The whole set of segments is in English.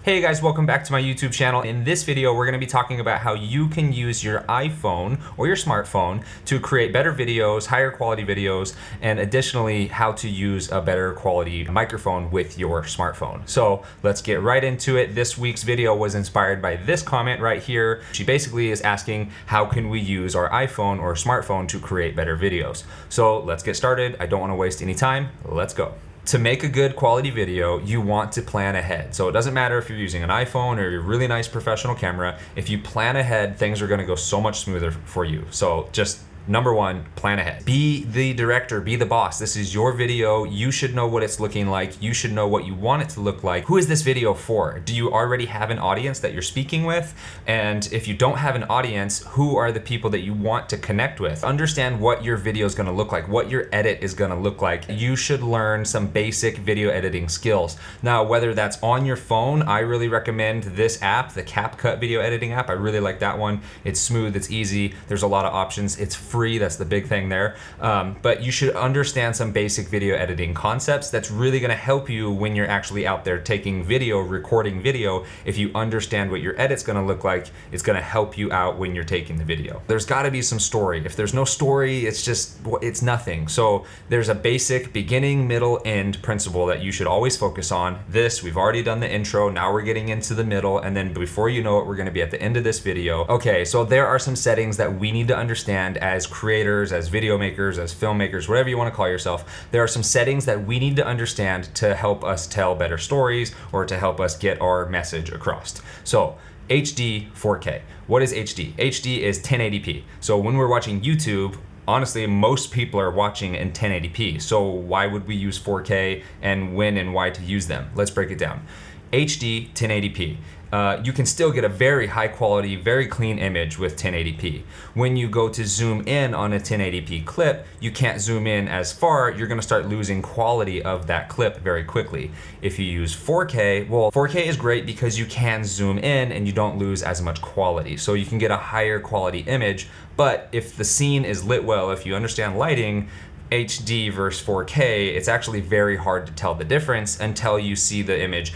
Hey guys, welcome back to my YouTube channel. In this video, we're gonna be talking about how you can use your iPhone or your smartphone to create better videos, higher quality videos, and additionally, how to use a better quality microphone with your smartphone. So let's get right into it. This week's video was inspired by this comment right here. She basically is asking, how can we use our iPhone or smartphone to create better videos? So let's get started. I don't wanna waste any time. Let's go. To make a good quality video, you want to plan ahead. So it doesn't matter if you're using an iPhone or a really nice professional camera. If you plan ahead, things are gonna go so much smoother for you. So just number one, plan ahead. Be the director, be the boss. This is your video. You should know what it's looking like. You should know what you want it to look like. Who is this video for? Do you already have an audience that you're speaking with? And if you don't have an audience, who are the people that you want to connect with? Understand what your video is gonna look like, what your edit is gonna look like. You should learn some basic video editing skills. Now, whether that's on your phone, I really recommend this app, the CapCut video editing app. I really like that one. It's smooth, it's easy. There's a lot of options. It's free. That's the big thing there. But you should understand some basic video editing concepts. That's really gonna help you when you're actually out there taking video, recording video. If you understand what your edit's gonna look like, it's gonna help you out when you're taking the video. There's gotta be some story. If there's no story, it's nothing. So there's a basic beginning, middle, end principle that you should always focus on. We've already done the intro, now we're getting into the middle, and then before you know it, we're gonna be at the end of this video. Okay, so there are some settings that we need to understand as creators, as video makers, as filmmakers, whatever you want to call yourself. There are some settings that we need to understand to help us tell better stories or to help us get our message across. So HD 4K. What is HD? HD is 1080p. So when we're watching YouTube, honestly, most people are watching in 1080p. So why would we use 4K and when and why to use them? Let's break it down. HD 1080p. You can still get a very high quality, very clean image with 1080p. When you go to zoom in on a 1080p clip, you can't zoom in as far. You're gonna start losing quality of that clip very quickly. If you use 4K, well, 4K is great because you can zoom in and you don't lose as much quality. So you can get a higher quality image, but if the scene is lit well, if you understand lighting, HD versus 4K, it's actually very hard to tell the difference until you see the image,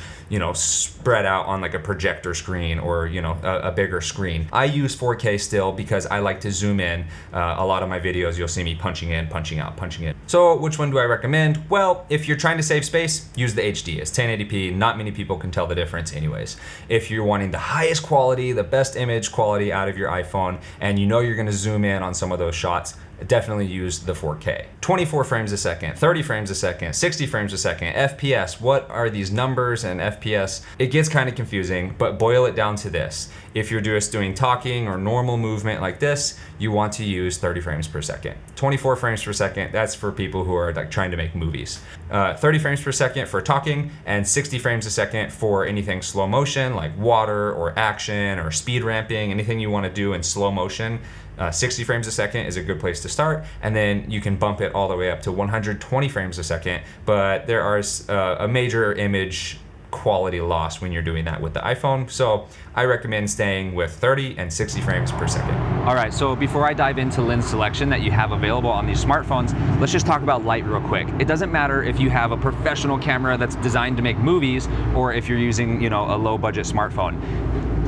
spread out on like a projector screen or, a bigger screen. I use 4K still because I like to zoom in. A lot of my videos, you'll see me punching in, punching out, punching in. So which one do I recommend? Well, if you're trying to save space, use the HD. It's 1080p. Not many people can tell the difference anyways. If you're wanting the highest quality, the best image quality out of your iPhone, and you're gonna zoom in on some of those shots, definitely use the 4K. 24 frames a second, 30 frames a second, 60 frames a second, FPS. What are these numbers and FPS? It gets kind of confusing, but boil it down to this. If you're just doing talking or normal movement like this, you want to use 30 frames per second. 24 frames per second, that's for people who are like trying to make movies. 30 frames per second for talking and 60 frames a second for anything slow motion like water or action or speed ramping, anything you want to do in slow motion. 60 frames a second is a good place to start, and then you can bump it all the way up to 120 frames a second, but there are a major image quality loss when you're doing that with the iPhone, so I recommend staying with 30 and 60 frames per second. All right, so before I dive into lens selection that you have available on these smartphones, let's just talk about light real quick. It doesn't matter if you have a professional camera that's designed to make movies or if you're using, a low budget smartphone.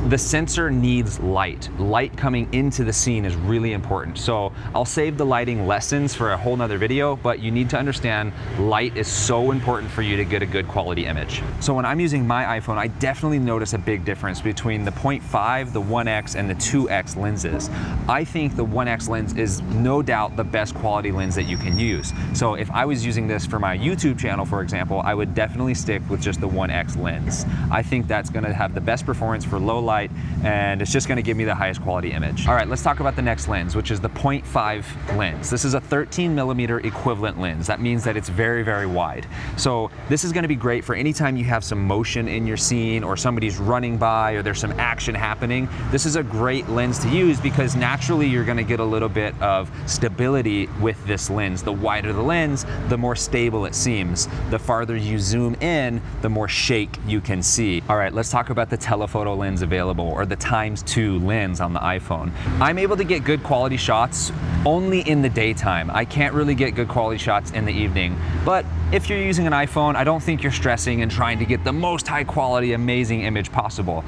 The sensor needs light. Light coming into the scene is really important. So I'll save the lighting lessons for a whole nother video, but you need to understand light is so important for you to get a good quality image. So when I'm using my iPhone, I definitely notice a big difference between the 0.5, the 1x, and the 2x lenses. I think the 1x lens is no doubt the best quality lens that you can use. So if I was using this for my YouTube channel, for example, I would definitely stick with just the 1x lens. I think that's gonna have the best performance for low light, and it's just gonna give me the highest quality image. All right, let's talk about the next lens, which is the 0.5 lens. This is a 13mm equivalent lens. That means that it's very, very wide. So this is gonna be great for anytime you have some motion in your scene or somebody's running by or there's some action happening. This is a great lens to use because naturally you're gonna get a little bit of stability with this lens. The wider the lens, the more stable it seems. The farther you zoom in, the more shake you can see. All right, let's talk about the telephoto lens available. Or the ×2 lens on the iPhone. I'm able to get good quality shots only in the daytime. I can't really get good quality shots in the evening, but if you're using an iPhone, I don't think you're stressing and trying to get the most high quality, amazing image possible.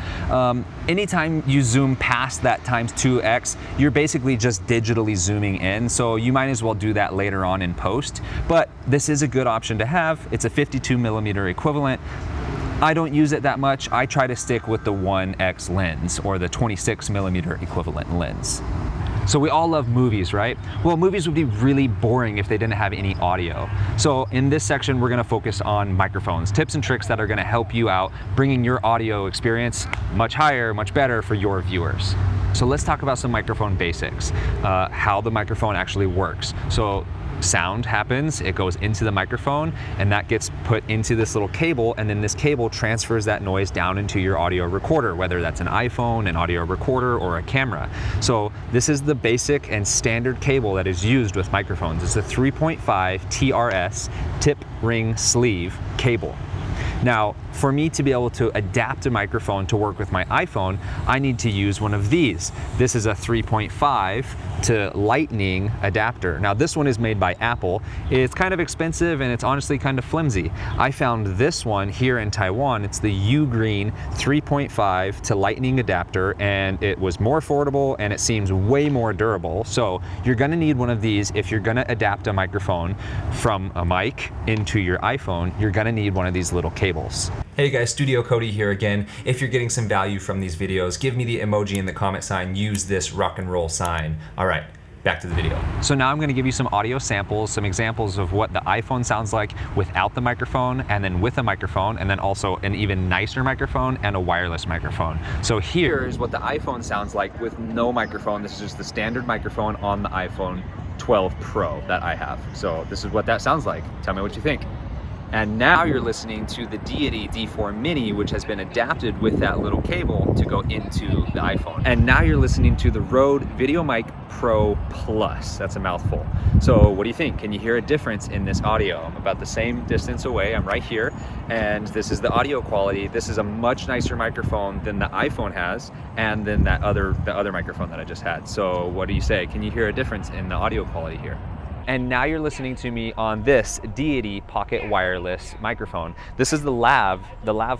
Anytime you zoom past that times 2x, you're basically just digitally zooming in, so you might as well do that later on in post. But this is a good option to have. It's a 52mm equivalent. I don't use it that much. I try to stick with the 1x lens or the 26mm equivalent lens. So we all love movies, right? Well, movies would be really boring if they didn't have any audio. So in this section, we're gonna focus on microphones, tips and tricks that are gonna help you out, bringing your audio experience much higher, much better for your viewers. So let's talk about some microphone basics, how the microphone actually works. So sound happens, it goes into the microphone, and that gets put into this little cable, and then this cable transfers that noise down into your audio recorder, whether that's an iPhone, an audio recorder, or a camera. So this is the basic and standard cable that is used with microphones. It's a 3.5 TRS tip ring sleeve cable. Now, for me to be able to adapt a microphone to work with my iPhone, I need to use one of these. This is a 3.5 to lightning adapter. Now, this one is made by Apple. It's kind of expensive and it's honestly kind of flimsy. I found this one here in Taiwan. It's the U-Green 3.5 to lightning adapter, and it was more affordable and it seems way more durable. So you're gonna need one of these if you're gonna adapt a microphone from a mic into your iPhone. You're gonna need one of these little cables. Hey guys, Studio Cody here again. If you're getting some value from these videos, give me the emoji in the comment sign, use this rock and roll sign. All right, back to the video. So now I'm gonna give you some audio samples, some examples of what the iPhone sounds like without the microphone, and then with a microphone, and then also an even nicer microphone and a wireless microphone. So here is what the iPhone sounds like with no microphone. This is just the standard microphone on the iPhone 12 Pro that I have. So this is what that sounds like. Tell me what you think. And now you're listening to the Deity D4 Mini, which has been adapted with that little cable to go into the iPhone. And now you're listening to the Rode VideoMic Pro Plus. That's a mouthful. So what do you think? Can you hear a difference in this audio? I'm about the same distance away. I'm right here, and this is the audio quality. This is a much nicer microphone than the iPhone has, and then the other microphone that I just had. So what do you say? Can you hear a difference in the audio quality here? And now you're listening to me on this Deity Pocket Wireless microphone. This is the lav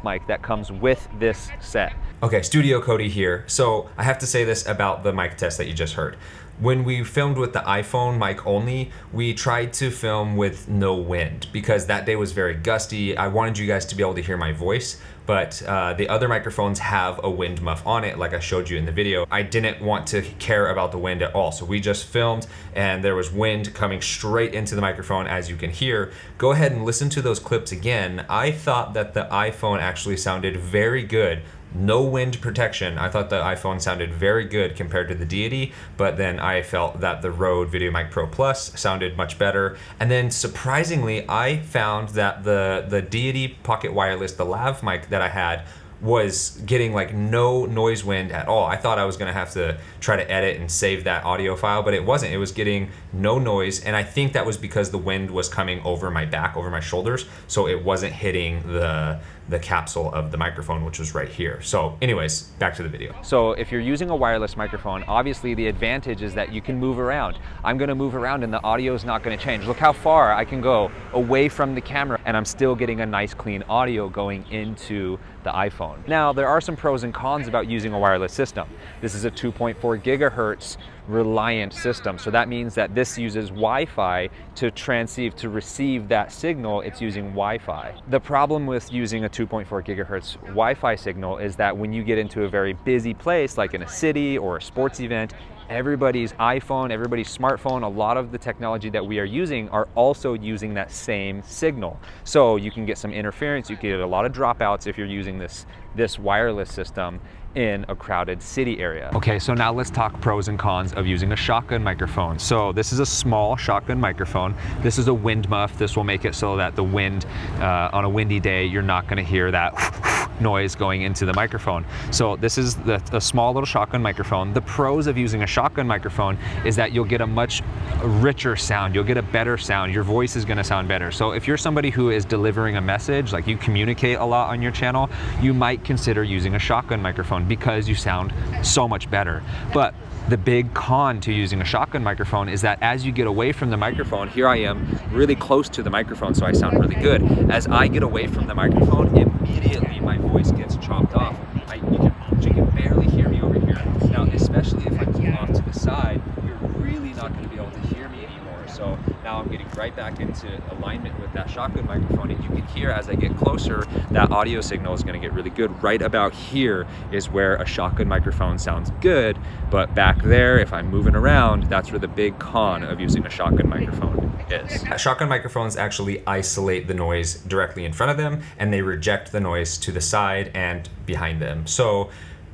mic that comes with this set. Okay, Studio Cody here. So I have to say this about the mic test that you just heard. When we filmed with the iPhone mic only, we tried to film with no wind because that day was very gusty. I wanted you guys to be able to hear my voice, but the other microphones have a wind muff on it, like I showed you in the video. I didn't want to care about the wind at all, so we just filmed and there was wind coming straight into the microphone, as you can hear. Go ahead and listen to those clips again. I thought that the iPhone actually sounded very good. No wind protection. I thought the iPhone sounded very good compared to the Deity, but then I felt that the Rode VideoMic Pro Plus sounded much better. And then surprisingly, I found that the Deity Pocket Wireless, the lav mic that I had, was getting like no noise wind at all. I thought I was gonna have to try to edit and save that audio file, but it wasn't. It was getting no noise, and I think that was because the wind was coming over my back, over my shoulders, so it wasn't hitting the capsule of the microphone, which was right here. So anyways, back to the video. So if you're using a wireless microphone, obviously the advantage is that you can move around. I'm gonna move around and the audio is not gonna change. Look how far I can go away from the camera and I'm still getting a nice clean audio going into the iPhone. Now, there are some pros and cons about using a wireless system. This is a 2.4 gigahertz reliant system. So that means that this uses Wi-Fi to receive that signal. It's using Wi-Fi. The problem with using a 2.4 gigahertz Wi-Fi signal is that when you get into a very busy place, like in a city or a sports event, everybody's iPhone, everybody's smartphone, a lot of the technology that we are using are also using that same signal. So you can get some interference, you can get a lot of dropouts if you're using this wireless system in a crowded city area. Okay, so now let's talk pros and cons of using a shotgun microphone. So this is a small shotgun microphone. This is a wind muff. This will make it so that the wind, on a windy day, you're not gonna hear that noise going into the microphone. So this is a small little shotgun microphone. The pros of using a shotgun microphone is that you'll get a much richer sound. You'll get a better sound. Your voice is gonna sound better. So if you're somebody who is delivering a message, like you communicate a lot on your channel, you might consider using a shotgun microphone because you sound so much better. But the big con to using a shotgun microphone is that as you get away from the microphone, here I am really close to the microphone, so I sound really good. As I get away from the microphone, immediately my voice gets chopped off. You can barely hear me over here. Now, especially if I pull off to the side, you're really not going to be able to hear me anymore. So now I'm getting right back into alignment with that shotgun microphone, and you can hear as I get closer, that audio signal is going to get really good. Right about here is where a shotgun microphone sounds good, but back there, if I'm moving around, that's where the big con of using a shotgun microphone is. Shotgun microphones actually isolate the noise directly in front of them, and they reject the noise to the side and behind them. So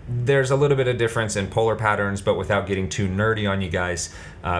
there's a little bit of difference in polar patterns, but without getting too nerdy on you guys,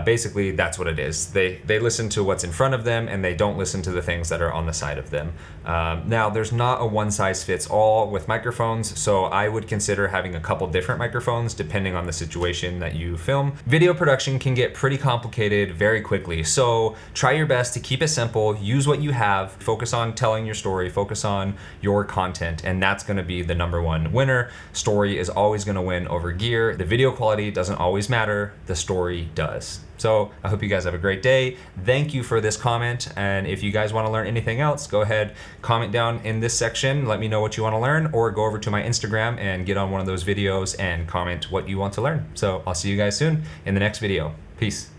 basically that's what it is. They listen to what's in front of them, and they don't listen to the things that are on the side of them. Now, there's not a one size fits all with microphones, so I would consider having a couple different microphones depending on the situation that you film. Video production can get pretty complicated very quickly, so try your best to keep it simple, use what you have, focus on telling your story, focus on your content, and that's gonna be the #1 winner. Story is always gonna win over gear. The video quality doesn't always matter, the story does. So I hope you guys have a great day. Thank you for this comment, and if you guys want to learn anything else, go ahead, comment down in this section, let me know what you want to learn, or go over to my Instagram and get on one of those videos and comment what you want to learn. So I'll see you guys soon in the next video. Peace.